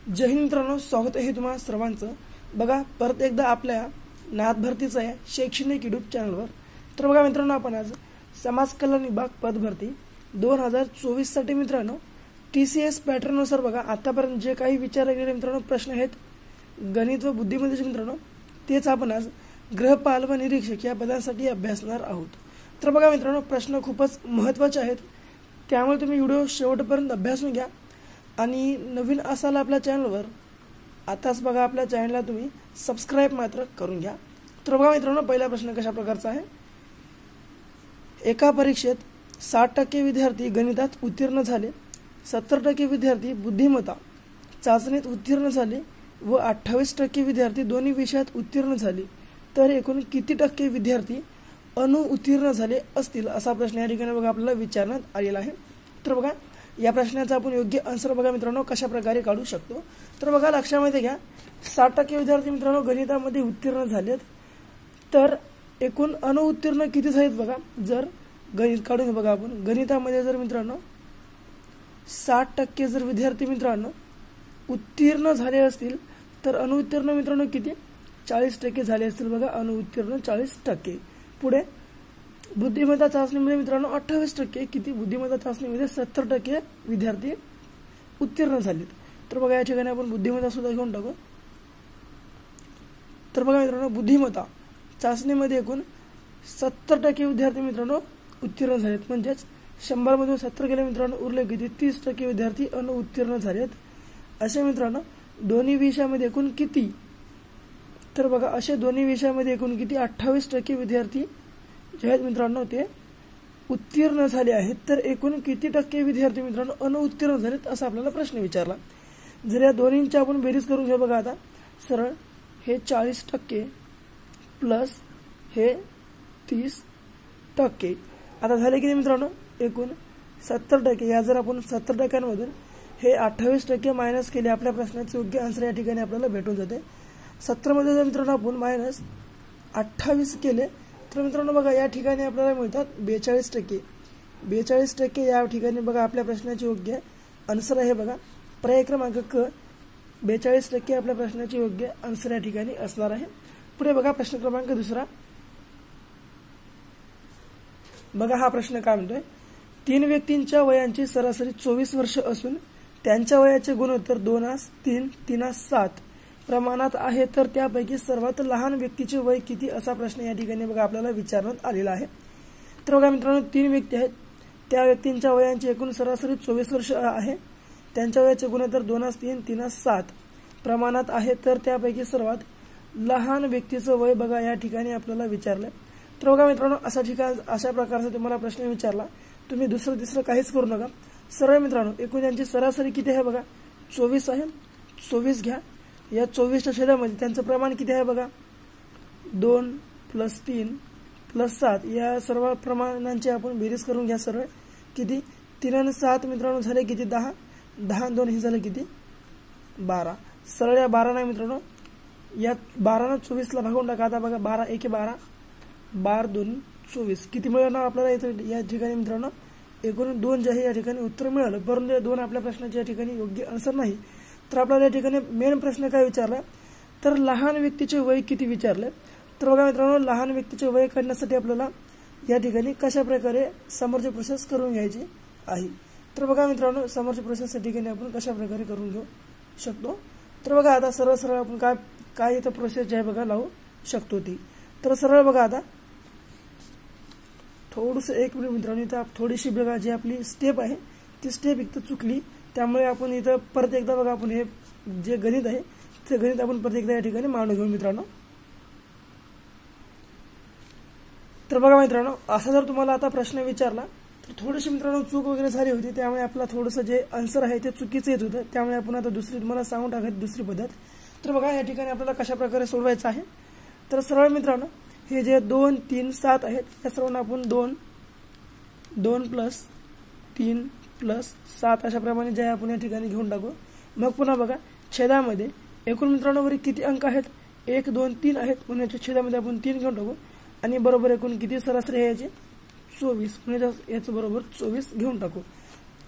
जय हिंद मित्रांनो, स्वागत आहे तुम्हा सर्वांचं। बघा परत एकदा आपल्या नाथ भरतीचं आहे शैक्षणिक यूट्यूब चॅनलवर। तर बघा मित्रांनो, आपण आज समाज कल्याण विभाग पद भरती 2024 साठी मित्रांनो TCS पॅटर्ननुसार बघा आतापर्यंत जे काही विचारले गेले मित्रांनो प्रश्न आहेत गणित व बुद्धिमत्तेचे मित्रांनो, तेच आपण आज गृहपाल व निरीक्षक या पदांसाठी अभ्यासणार आहोत। तर बघा मित्रांनो, प्रश्न खूपच महत्त्वाचे आहेत, त्यामुळे तुम्ही व्हिडिओ शेवटपर्यंत अभ्यासून घ्या। आणि नवीन असाल आपल्या चॅनलवर आताच बघा आपल्या चॅनलला तुम्ही सबस्क्राइब मात्र करून घ्या। तर बघा मित्रांनो, पहिला प्रश्न कशा प्रकारचा आहे। एका परीक्षेत 60% विद्यार्थी गणितात उत्तीर्ण झाले, 70% विद्यार्थी बुद्धिमत्ता चाचणीत उत्तीर्ण झाले व 28% विद्यार्थी दोन्ही विषयात उत्तीर्ण झाले, तर एकूण किती टक्के विद्यार्थी अनुत्तीर्ण झाले असतील असा प्रश्न या ठिकाणी बघा आपल्याला विचारण्यात आलेला आहे। तर बघा या प्रश्नाचा आपण योग्य आन्सर बघा मित्रांनो कशा प्रकारे काढू शकतो। तर बघा लक्षामध्ये घ्या, 60% विद्यार्थी मित्रांनो गणितामध्ये उत्तीर्ण झालेत, तर एकूण अनुत्तीर्ण किती झालेत बघा। जर गणित काढून बघा आपण गणितामध्ये जर मित्रांनो 60% जर विद्यार्थी मित्रांनो उत्तीर्ण झाले असतील, तर अनुत्तीर्ण मित्रांनो किती 40% झाले असतील बघा। अनुत्तीर्ण 40%। पुढे बुद्धिमत्ता चाचणीमध्ये मित्रांनो 28%, किती बुद्धिमत्ता चाचणीमध्ये 70% विद्यार्थी उत्तीर्ण झालेत। तर बघा या ठिकाणी आपण बुद्धिमत्ता सुद्धा घेऊन टाकू। तर बघा मित्रांनो, बुद्धिमत्ता चाचणीमध्ये एकूण 70% विद्यार्थी मित्रांनो उत्तीर्ण झालेत, म्हणजेच 100 मधून 70 गेले मित्रांनो, उरले किती 30% विद्यार्थी अनुत्तीर्ण झालेत। असे मित्रांनो दोन्ही विषयामध्ये एकूण किती, तर बघा असे दोन्ही विषयामध्ये एकूण किती 28% विद्यार्थी जे आहेत मित्रांनो ते उत्तीर्ण झाले आहेत, तर एकूण किती टक्के विद्यार्थी मित्रांनो अनुत्तीर्ण झालेत असा आपल्याला प्रश्न विचारला। जर या दोन्हींची आपण बेरीज करून घेऊ बघा आता सरळ, हे 40% प्लस हे 30%, आता झाले किती मित्रांनो एकूण 70%। या जर आपण 70%मधून हे 28% मायनस केले, आपल्या प्रश्नाचे योग्य आन्सर या ठिकाणी आपल्याला भेटून जाते। 70 मध्ये जर मित्रांनो आपण मायनस 28 केले, तर मित्रांनो बघा या ठिकाणी आपल्याला मिळतात 42%। 42% या ठिकाणी बघा आपल्या प्रश्नाचे योग्य आन्सर आहे बघा। पर्याय क्रमांक क 42% आपल्या प्रश्नाचे योग्य आन्सर या ठिकाणी असणार आहे। पुढे बघा प्रश्न क्रमांक दुसरा, बघा हा प्रश्न काय म्हणतोय। 3 व्यक्तींच्या वयांची सरासरी 24 वर्ष असून त्यांच्या वयाचे गुणोत्तर 2:3, 3:7 प्रमाणात आहे, तर त्यापैकी सर्वात लहान व्यक्तीचे वय किती असा प्रश्न या ठिकाणी बघा आपल्याला विचारण्यात आलेला आहे। तर बघा मित्रांनो 3 व्यक्ती आहेत, त्या व्यक्तींच्या वयांची एकूण सरासरी 24 वर्ष आहे, त्यांच्या वयाचे गुणोत्तर 2:3, 3:7 प्रमाणात आहे, तर त्यापैकी सर्वात लहान व्यक्तीचं वय बघा या ठिकाणी आपल्याला विचारलंय। तर बघा मित्रांनो अशा प्रकारचा तुम्हाला प्रश्न विचारला, तुम्ही दुसरं तिसरं काहीच करू नका, सरळ मित्रांनो एकूण त्यांची सरासरी किती आहे बघा 24 आहे, 24 घ्या। या 24च्या छेदामध्ये त्यांचं प्रमाण किती आहे बघा 2 + 3 + 7, या सर्व प्रमाणांची आपण बेरीज करून घ्या सरळ, किती 3 आणि 7 मित्रांनो झाले किती 10, 10 आणि 2 हे झाले किती 12। सरळ या 12 नाही मित्रांनो, या 12 ने 24 ला भागून टाका। आता बघा 12 × 1 = 12, 12 × 2 = 24, किती मिळणार आपल्याला इथे या ठिकाणी मित्रांनो एकूण 2 जे आहे या ठिकाणी उत्तर मिळालं, परंतु या 2 आपल्या प्रश्नाच्या या ठिकाणी योग्य आन्सर नाही। तर आपल्याला या ठिकाणी मेन प्रश्न काय विचारला, तर लहान व्यक्तीचे वय किती विचारले। तर बघा मित्रांनो लहान व्यक्तीचे वय काढण्यासाठी आपल्याला या ठिकाणी कशा प्रकारे समोरची प्रोसेस करून घ्यायची आहे। तर बघा मित्रांनो समोरची प्रोसेस या ठिकाणी आपण कशा प्रकारे करून घेऊ शकतो। तर बघा आता सरळ आपण काय इथं प्रोसेस जे आहे बघा लावू शकतो ती। तर सरळ बघा आता थोडंसं 1 मिनिट मित्रांनो, इथं थोडीशी बघा जी आपली स्टेप आहे ती स्टेप इथं चुकली, त्यामुळे आपण इथं परत एकदा बघा आपण हे जे गणित आहे ते गणित आपण परत एकदा या ठिकाणी मांडून घेऊ मित्रांनो। तर बघा मित्रांनो असा जर तुम्हाला आता प्रश्न विचारला, तर थोडीशी मित्रांनो चूक वगैरे झाली होती, त्यामुळे आपला थोडंसं जे आन्सर आहे ते चुकीचं येत होतं, त्यामुळे आपण आता दुसरी तुम्हाला सांगून टाकायची दुसरी पद्धत। तर बघा या ठिकाणी आपल्याला कशा प्रकारे सोडवायचं आहे। तर सरळ मित्रांनो हे जे 2, 3, 7 आहेत या सर्वांना आपण 2 + 3 + 7 अशा प्रमाणे जे आपण या ठिकाणी घेऊन टाकू। मग पुन्हा बघा छेदामध्ये एकूण मित्रांनो वरी किती अंक आहेत 1, 2, 3 आहेत, म्हणून याच्या छेदामध्ये आपण 3 घेऊन टाकू आणि बरोबर एकूण किती सरासरी आहे याची 24, म्हणजे याचं बरोबर 24 घेऊन टाकू।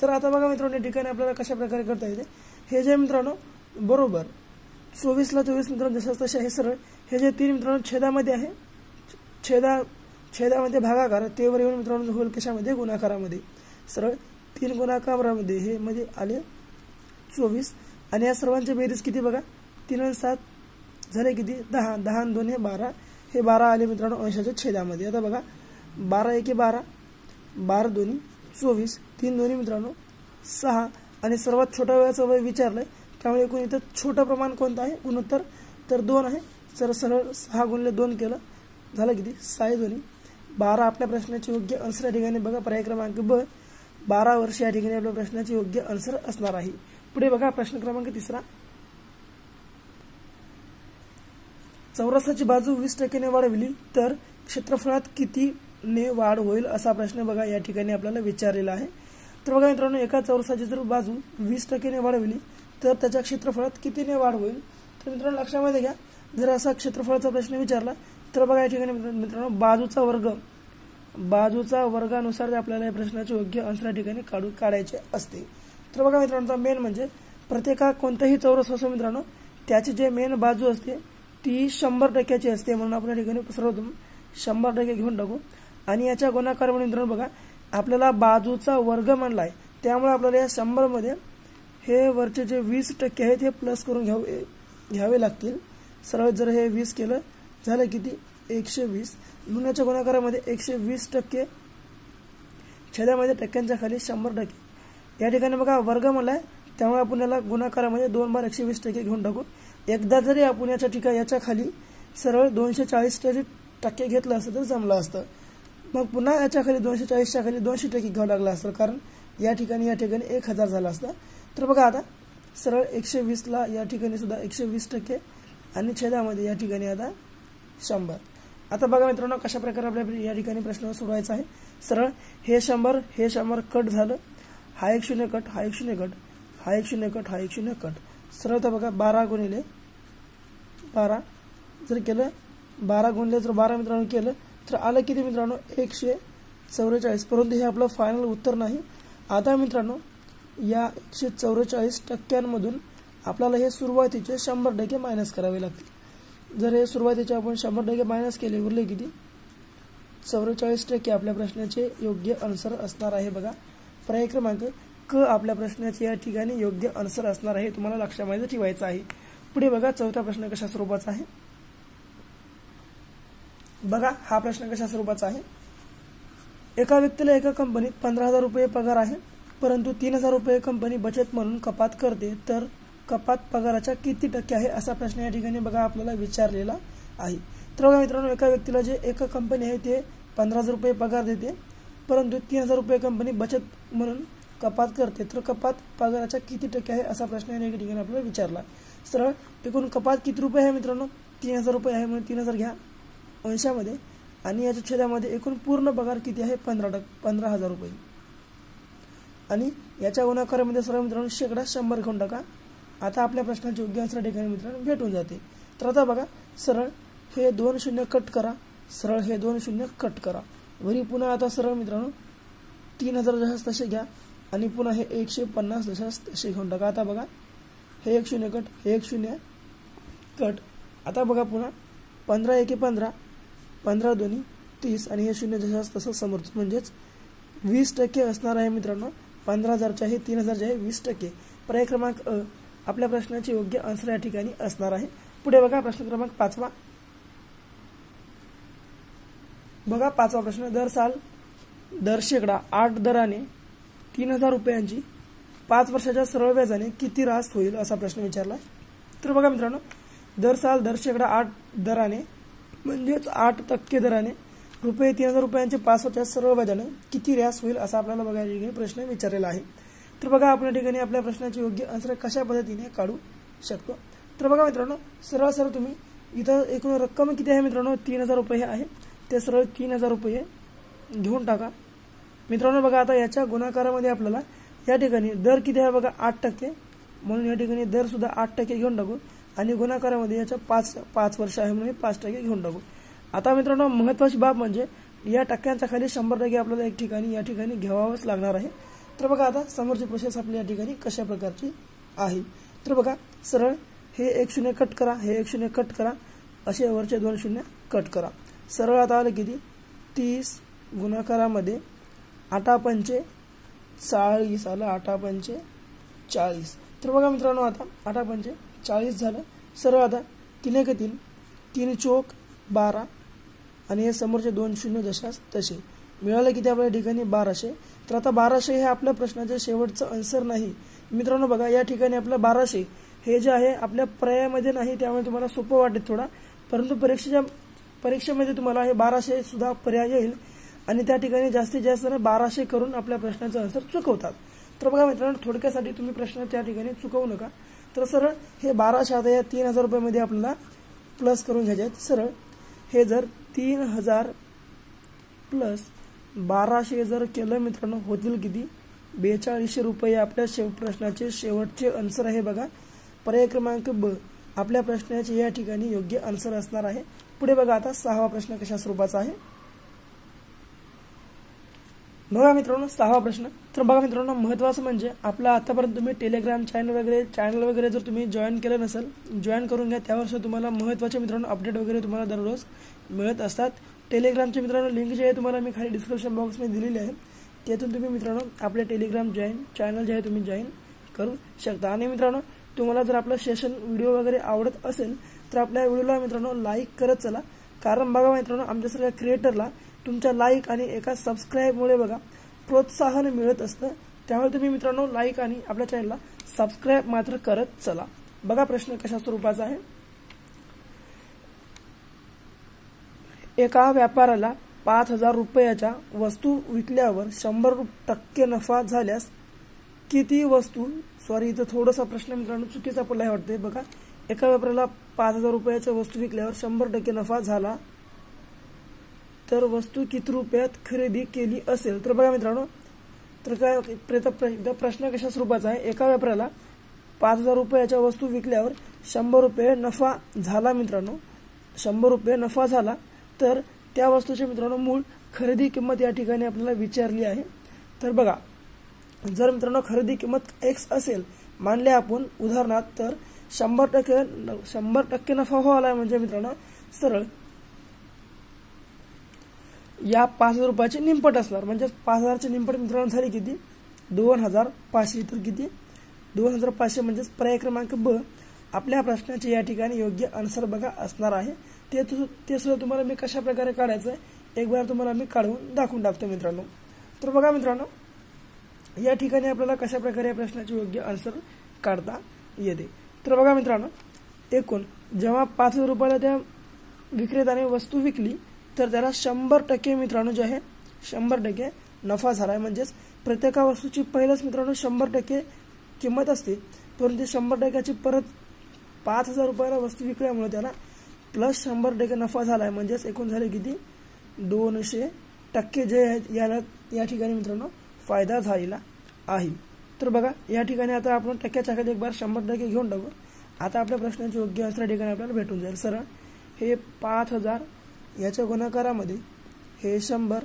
तर आता बघा मित्रांनो या ठिकाणी आपल्याला कशा प्रकारे करता येते, हे जे मित्रांनो बरोबर 24ला 24 मित्रांनो जसं तसे आहे सरळ. हे जे 3 मित्रांनो छेदामध्ये आहे, छेदामध्ये भागाकार, तेवर येऊन मित्रांनो होईल कशामध्ये गुणाकारामध्ये. सरळ 3 गुणाकारामध्ये हे मध्ये आले 24 आणि या सर्वांची बेरीज किती बघा 3 आणि 7 झाले किती 10, 10 आणि 2 हे 12, हे 12 आले मित्रांनो अंशाच्या छेदामध्ये. आता बघा 12 एके 12, 12 दोन्ही 24, 3 दोन्ही मित्रांनो 6 आणि सर्वात छोट्या वयाचं वय विचारलंय त्यामुळे एकूण इथं छोटं प्रमाण कोणतं आहे गुणोत्तर तर 2 आहे. सरळ 6 गुणिले 2 केलं झालं किती 6 दोन्ही 12. आपल्या प्रश्नाचे योग्य आन्सर या ठिकाणी बघा पर्याय क्रमांक ब 12 वर्ष या ठिकाणी आपल्या प्रश्नाचे योग्य आन्सर असणार आहे. पुढे बघा प्रश्न क्रमांक 3. चौरसाची बाजू 20% वाढवली तर क्षेत्रफळात कितीने वाढ होईल असा प्रश्न बघा या ठिकाणी आपल्याला विचारलेला आहे. तर बघा मित्रांनो एका चौरसाची जर बाजू 20% वाढवली तर त्याच्या क्षेत्रफळात कितीने वाढ होईल. तर मित्रांनो लक्षामध्ये घ्या जर असा क्षेत्रफळाचा प्रश्न विचारला तर बघा या ठिकाणी मित्रांनो बाजूचा वर्गानुसार आपल्याला या प्रश्नाचे योग्य आन्सर या ठिकाणी काढायचे असते. तर बघा मित्रांनो मेन म्हणजे प्रत्येका कोणताही चौरस असो मित्रांनो त्याची जे मेन बाजू असते ती 100% असते म्हणून आपण या ठिकाणी सर्वप्रथम 100% घेऊन टाकू आणि याच्या गुणाकारामध्ये मित्रांनो बघा आपल्याला बाजूचा वर्ग म्हणलाय त्यामुळे आपल्याला या 100 मध्ये हे वरचे जे 20% आहेत हे प्लस करून घ्यावे लागतील. सरळ जर हे 20 केलं झालं किती 120 गुणाच्या गुणाकारामध्ये 120% छेदामध्ये टक्क्यांच्या खाली 100%. या ठिकाणी बघा वर्ग म्हणलाय त्यामुळे आपण याला गुणाकारामध्ये 2 बार 120% घेऊन टाकू. एकदा जरी आपण याच्या खाली सरळ 240% घेतलं असतं तर जमलं असतं. मग पुन्हा याच्या खाली 240च्या खाली 200% घ्यावं लागलं असतं कारण या ठिकाणी 1000 झाला असता. तर बघा आता सरळ 120ला या ठिकाणी सुद्धा 120% आणि छेदामध्ये या ठिकाणी आता 100. आता बघा मित्रांनो कशा प्रकारे आपल्याला या ठिकाणी प्रश्न सोडवायचा आहे. सरळ हे 100 कट झालं, हा एक 0 कट, हा एक 0 कट, हा एक 0 कट, हा एक 0 कट. सरळ तर बघा 12 गुणिले 12 जर केलं 12 गुणिले जर 12 मित्रांनो केलं तर आलं किती मित्रांनो 144. परंतु हे आपलं फायनल उत्तर नाही. आता मित्रांनो या 144%मधून आपल्याला हे सुरुवातीचे 100% मायनस करावे लागतील. जर हे सुरुवातीचे आपण 100% मायनस केले उरले किती 44% आपल्या प्रश्नाचे योग्य आन्सर असणार आहे. बघा पर्याय क्रमांक क आपल्या प्रश्नाचे या ठिकाणी योग्य आन्सर असणार आहे. तुम्हाला लक्षामध्ये ठेवायचं आहे. पुढे बघा चौथा प्रश्न कशा स्वरूपाचा आहे. बघा हा प्रश्न कशा स्वरूपाचा आहे. एका व्यक्तीला एका कंपनीत 15,000 रुपये पगार आहे परंतु 3,000 रुपये कंपनी बचत म्हणून कपात करते तर कपात पगाराच्या किती टक्के आहे असा प्रश्न या ठिकाणी बघा आपल्याला विचारलेला आहे. तर बघा मित्रांनो एका व्यक्तीला जे एका कंपनी आहे ते 15,000 रुपये पगार देते परंतु 3,000 रुपये कंपनी बचत म्हणून कपात करते तर कपात पगाराच्या किती टक्के आहे असा प्रश्न या ठिकाणी आपल्याला विचारला. सरळ एकूण कपात किती रुपये आहे मित्रांनो 3,000 रुपये आहे म्हणून 3,000 घ्या अंशामध्ये आणि याच्या छेदामध्ये एकूण पूर्ण पगार किती आहे 15,000 रुपये आणि याच्या गुणाकारामध्ये सर्व मित्रांनो 100% घेऊन टाका. आता आपल्या प्रश्नाचे योग्य आन्सर ठिकाणी मित्रांनो भेटून जाते. तर आता बघा सरळ हे 2 0 कट करा, सरळ हे 2 0 कट करा, वरी पुन्हा आता सरळ मित्रांनो 3,000 जशास तसे घ्या आणि पुन्हा हे 150 जशास तसे घेऊन टाका. आता बघा हे 1 0 कट, हे 1 0 कट. आता बघा पुन्हा 15 1 15, 15 दोन्ही 30 आणि हे 0 जशास तसं समोरचं म्हणजेच 20% असणार आहे मित्रांनो. 15,000च्या आहे 3,000च्या आहे 20%. पर्याय क्रमांक अ आपल्या प्रश्नाचे योग्य आन्सर या ठिकाणी असणार आहे. पुढे बघा प्रश्न क्रमांक 5. बघा 5वा प्रश्न. दर शेकडा 8 दराने 3,000 रुपयांची 5 वर्षाच्या सरळ व्याजाने किती रास होईल असा प्रश्न विचारला. तर बघा मित्रांनो दर शेकडा 8 दराने म्हणजेच 8% दराने रुपये 3,000 रुपयांचे 5 वर्षाच्या सरळ व्याजाने किती रास होईल असा आपल्याला बघा या ठिकाणी प्रश्न विचारलेला आहे. तर बघा आपण या ठिकाणी आपल्या प्रश्नाचे योग्य आन्सर कशा पद्धतीने काढू शकतो. तर बघा मित्रांनो सरळ तुम्ही इथं एकूण रक्कम किती आहे मित्रांनो 3,000 रुपये आहे ते सरळ 3,000 रुपये घेऊन टाका मित्रांनो. बघा आता याच्या गुणाकारामध्ये आपल्याला या ठिकाणी दर किती आहे बघा 8% म्हणून या ठिकाणी दर सुद्धा 8% घेऊन टाकू आणि गुणाकारामध्ये याच्या 5 वर्ष आहे म्हणून 5% घेऊन टाकू. आता मित्रांनो महत्त्वाची बाब म्हणजे या टक्क्यांच्या खाली 100% आपल्याला एक ठिकाणी या ठिकाणी घ्यावाच लागणार आहे. तर बघा आता समोरची प्रोसेस आपली या ठिकाणी कशा प्रकारची आहे. तर बघा सरळ हे 1 शून्य कट करा, हे 1 शून्य कट करा, असे वरचे 2 शून्य कट करा. सरळ आता आलं किती 30 गुणाकारामध्ये 8 पंचे 40 आलं, 8 पंचे 40. तर बघा मित्रांनो आता 8 पंचे 40 झालं. सरळ आता 3 एक 3, 3 चौक 12 आणि हे समोरचे 2 शून्य जशास तसे. मिळालं किती आपल्या ठिकाणी 1200. तर आता 1200 हे आपल्या प्रश्नाचे शेवटचं आन्सर नाही मित्रांनो. बघा या ठिकाणी आपलं 1200 हे जे आहे आपल्या पर्यायामध्ये नाही, त्यामुळे तुम्हाला सोपं वाटेल थोडा, परंतु परीक्षेमध्ये तुम्हाला हे 1200 सुद्धा पर्याय येईल आणि त्या ठिकाणी जास्तीत जास्त 1200 करून आपल्या प्रश्नाचं आन्सर चुकवतात. तर बघा मित्रांनो थोडक्यासाठी तुम्ही प्रश्न त्या ठिकाणी चुकवू नका. तर सरळ हे 1200 आता या 3000 रुपयामध्ये आपल्याला प्लस करून घ्यायचे आहेत. सरळ हे जर 3000 प्लस 1200 जर केलं मित्रांनो होतील किती 4200 रुपये आपल्या प्रश्नाचे शेवटचे आन्सर आहे. बघा पर्याय क्रमांक ब आपल्या प्रश्नाचे या ठिकाणी योग्य आन्सर असणार आहे. पुढे बघा आता 6वा प्रश्न कशा स्वरूपाचा आहे बघा मित्रांनो. 6वा प्रश्न. तर बघा मित्रांनो महत्त्वाचं म्हणजे आपला आतापर्यंत तुम्ही टेलिग्राम चॅनल वगैरे जर तुम्ही जॉईन केलं नसेल जॉईन करून घ्या. त्यावर तुम्हाला महत्त्वाचे मित्रांनो अपडेट वगैरे तुम्हाला दररोज मिळत असतात. टेलिग्रामचे मित्रांनो लिंक जे आहे तुम्हाला मी खाली डिस्क्रिप्शन बॉक्समध्ये दिलेली आहे, त्यातून तुम्ही मित्रांनो आपले टेलिग्राम चॅनल जे आहे तुम्ही जॉईन करू शकता. आणि मित्रांनो तुम्हाला जर आपलं सेशन व्हिडिओ वगैरे आवडत असेल तर आपल्या व्हिडिओला मित्रांनो लाईक करत चला, कारण बघा मित्रांनो आमच्यासारख्या क्रिएटरला तुमच्या लाईक आणि एका सबस्क्राईबमुळे बघा प्रोत्साहन मिळत असतं. त्यामुळे तुम्ही मित्रांनो लाईक आणि आपल्या चॅनलला सबस्क्राईब मात्र करत चला. बघा प्रश्न कशा स्वरूपाचा आहे. एका व्यापाऱ्याला 5000 रुपयाच्या वस्तू विकल्यावर 100% नफा झाल्यास किती वस्तू इथं थोडासा प्रश्न मित्रांनो चुकीचा पडला वाटते. बघा एका व्यापाऱ्याला 5000 रुपयाच्या वस्तू विकल्यावर 100% नफा झाला तर वस्तू किती रुपयात खरेदी केली असेल. तर बघा मित्रांनो तर काय प्रश्न कशा स्वरूपाचा आहे. एका व्यापाऱ्याला 5000 रुपयाच्या वस्तू विकल्यावर 100 रुपये नफा झाला मित्रांनो, 100 रुपये नफा झाला तर त्या वस्तूचे मित्रांनो मूळ खरेदी किंमत या ठिकाणी आपल्याला विचारली आहे. तर बघा जर मित्रांनो खरेदी किंमत x असेल मानले आपण उदाहरणार्थ तर 100% नफा व्हावा म्हणजे मित्रांनो सरळ या 5000 रुपयाची निंपट असणार, म्हणजे 5000 ची निंपट मित्रांनो झाली किती 2500. तर किती 2500 म्हणजेच पर्याय क्रमांक ब आपल्या प्रश्नाचे या ठिकाणी योग्य आन्सर बघा असणार आहे. ते सुद्धा तुम्हाला मी कशा प्रकारे काढायचं आहे एक बार तुम्हाला मी काढून दाखवून टाकतो मित्रांनो. तर बघा मित्रांनो या ठिकाणी आपल्याला कशा प्रकारे या प्रश्नाचे योग्य आन्सर काढता येते. तर बघा मित्रांनो एकूण जेव्हा 5000 रुपयाला त्या विक्रेत्याने वस्तू विकली तर त्याला 100% मित्रांनो जे आहे 100% नफा झाला आहे. म्हणजेच प्रत्येक वस्तूची पहिलेच मित्रांनो 100% किंमत असते, परंतु 100%ची परत 5000 रुपयाला वस्तू विकल्यामुळे त्याला प्लस 100% नफा झाला आहे. म्हणजेच एकूण झाले किती 200% जे आहे या ठिकाणी मित्रांनो फायदा झालेला आहे. तर बघा या ठिकाणी आता आपण टक्क्याच्या खाली एक बार 100% घेऊन टाकू. आता आपल्या प्रश्नाचे योग्य आन्सर ठिकाणी आपल्याला भेटून जाईल. सरळ हे 5000 याच्या गुणाकारामध्ये हे 100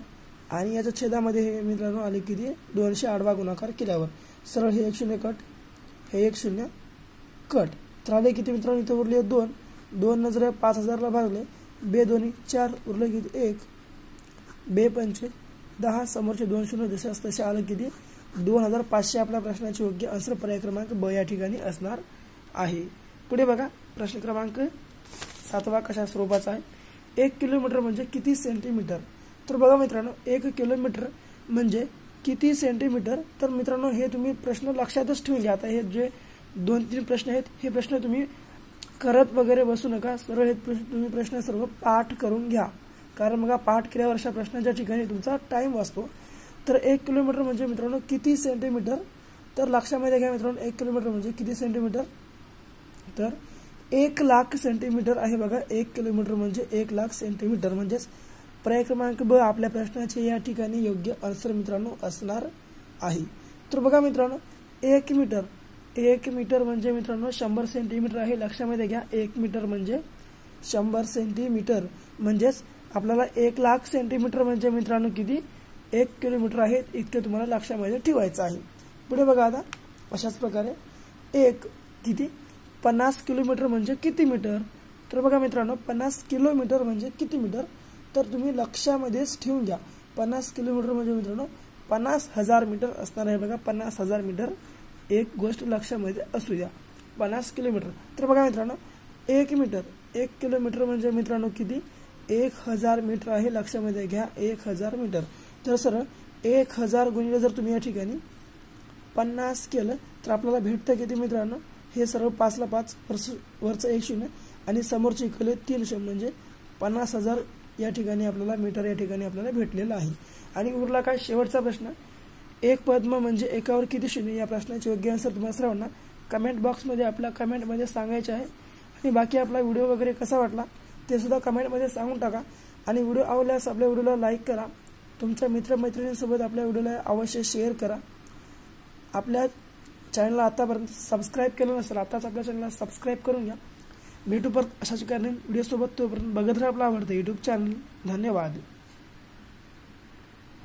आणि याच्या छेदामध्ये हे मित्रांनो आले किती 200 आडवा गुणाकार केल्यावर सरळ हे 1 शून्य कट, हे 1 शून्य कट, तर आले किती मित्रांनो इथे उरले 2 नजर 5000 ला भागले 2 दोन्ही 4 उरले किती 1 2 पंचे 10 समोरचे 2 शून्य जसे तसे आले किती 2500 आपल्या प्रश्नाचे योग्य आन्सर पर्याय क्रमांक ब या ठिकाणी असणार आहे. पुढे बघा प्रश्न क्रमांक 7वा कशा स्वरूपाचा आहे. 1 किलोमीटर म्हणजे किती सेंटीमीटर. तर बघा मित्रांनो 1 किलोमीटर म्हणजे किती सेंटीमीटर. तर मित्रांनो हे तुम्ही प्रश्न लक्षातच ठेवून घ्या. आता हे जे 2-3 प्रश्न आहेत हे प्रश्न तुम्ही करत वगैरे बसू नका, सरळ हे तुम्ही प्रश्न सर्व पाठ करून घ्या, कारण बघा पाठ केल्यावर अशा प्रश्नाच्या ठिकाणी तुमचा टाइम वाचतो. तर 1 किलोमीटर म्हणजे मित्रांनो किती सेंटीमीटर. तर लक्षामध्ये घ्या मित्रांनो 1 किलोमीटर म्हणजे किती सेंटीमीटर. तर 1 लाख सेंटीमीटर आहे. बघा 1 किलोमीटर म्हणजे 1 लाख सेंटीमीटर. म्हणजेच पर्याय क्रमांक ब आपल्या प्रश्नाचे या ठिकाणी योग्य आन्सर मित्रांनो असणार आहे. तर बघा मित्रांनो 1 मीटर म्हणजे मित्रांनो 100 सेंटीमीटर आहे. लक्षामध्ये घ्या 1 मीटर म्हणजे 100 सेंटीमीटर. म्हणजेच आपल्याला 1 लाख सेंटीमीटर म्हणजे मित्रांनो किती 1 किलोमीटर आहे. इतके तुम्हाला लक्षामध्ये ठेवायचं आहे. पुढे बघा आता अशाच प्रकारे 1 किती 50 किलोमीटर म्हणजे किती मीटर? तर बघा मित्रांनो, 50 किलोमीटर म्हणजे किती मीटर? तर तुम्ही लक्षामध्येच ठेवून घ्या. 50 किलोमीटर म्हणजे मित्रांनो 50,000 मीटर असणार आहे. बघा 50,000 मीटर, एक गोष्ट लक्षामध्ये असू द्या. 50 किलोमीटर. तर बघा मित्रांनो, 1 किलोमीटर म्हणजे मित्रांनो किती? 1000 मीटर आहे. लक्षामध्ये घ्या, 1000 मीटर. तर सरळ 1000 गुणिले जर तुम्ही या ठिकाणी 50 केलं तर आपल्याला भेटतं किती मित्रांनो? हे सर्व 5 ला 5 वरचं 1 शून्य आणि समोरचे इकडे 3 शून्य म्हणजे 50,000 या ठिकाणी आपल्याला मीटर या ठिकाणी आपल्याला भेटलेलं आहे. आणि उरला काय शेवटचा प्रश्न, एक पद्म म्हणजे एकावर किती शून्य? या प्रश्नाचे योग्य आन्सर तुम्हाला सर्वांना कमेंट बॉक्समध्ये आपल्या कमेंटमध्ये सांगायचे आहे. आणि बाकी आपला व्हिडिओ वगैरे कसा वाटला ते सुद्धा कमेंटमध्ये सांगून टाका. आणि व्हिडिओ आवडल्यास आपल्या व्हिडिओला लाईक करा. तुमच्या मित्रमैत्रिणींसोबत आपल्या व्हिडिओला अवश्य शेअर करा. आपल्या चॅनलला आतापर्यंत सबस्क्राईब केलं नसेल, आताच आपल्या चॅनलला सबस्क्राईब करून घ्या. भेटू परत अशाच काही व्हिडिओसोबत. तोपर्यंत बघत राहा आपला आवडतं यूट्यूब चॅनल. धन्यवाद.